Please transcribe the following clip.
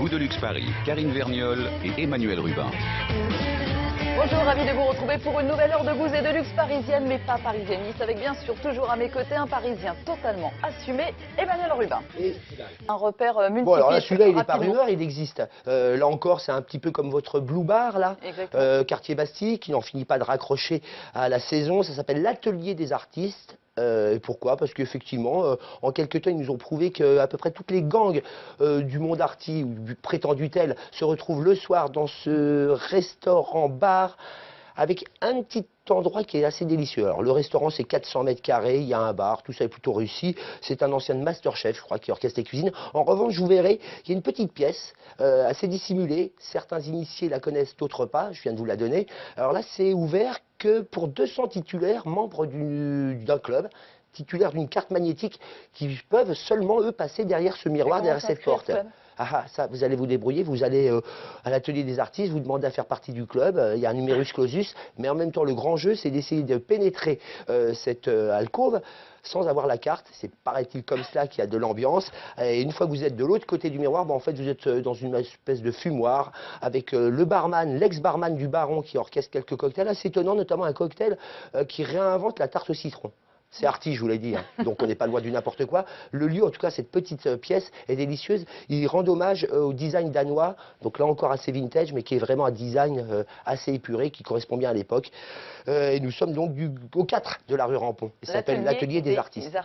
Goût de luxe Paris, Karine Vergnol et Emmanuel Rubin. Bonjour, ravi de vous retrouver pour une nouvelle heure de goût et de luxe parisienne, mais pas parisienniste, avec bien sûr toujours à mes côtés un Parisien totalement assumé, Emmanuel Rubin. Un repère multiple. Bon, alors là, celui-là, il n'est pas rumeur, il existe. Là encore, c'est un petit peu comme votre Blue Bar, là, quartier Bastille, qui n'en finit pas de raccrocher à la saison. Ça s'appelle l'Atelier des artistes. Pourquoi? Parce qu'effectivement, en quelques temps, ils nous ont prouvé qu'à peu près toutes les gangs du monde arty, ou du prétendu tel, se retrouvent le soir dans ce restaurant-bar, avec un petit endroit qui est assez délicieux. Alors le restaurant c'est 400 mètres carrés, il y a un bar, tout ça est plutôt réussi. C'est un ancien Masterchef, je crois, qui orchestre et cuisine. En revanche, vous verrez, il y a une petite pièce assez dissimulée. Certains initiés la connaissent, d'autres pas. Je viens de vous la donner. Alors là, c'est ouvert que pour 200 titulaires, membres d'un club, titulaires d'une carte magnétique, qui peuvent seulement, eux, passer derrière ce miroir, derrière cette porte. Ça, vous allez vous débrouiller, vous allez à l'atelier des artistes, vous demandez à faire partie du club, il y a un numerus clausus, mais en même temps, le grand jeu, c'est d'essayer de pénétrer cette alcôve sans avoir la carte. C'est, paraît-il, comme cela qu'il y a de l'ambiance. Et une fois que vous êtes de l'autre côté du miroir, en fait, vous êtes dans une espèce de fumoir avec le barman, l'ex-barman du Baron qui orchestre quelques cocktails assez étonnants, notamment un cocktail qui réinvente la tarte au citron. C'est arty, je vous l'ai dit, hein. Donc on n'est pas loin du n'importe quoi. Le lieu, en tout cas, cette petite pièce est délicieuse. Il rend hommage au design danois, donc là encore assez vintage, mais qui est vraiment un design assez épuré, qui correspond bien à l'époque. Et nous sommes donc au 4 de la rue Rampon. Ça s'appelle l'Atelier des artistes.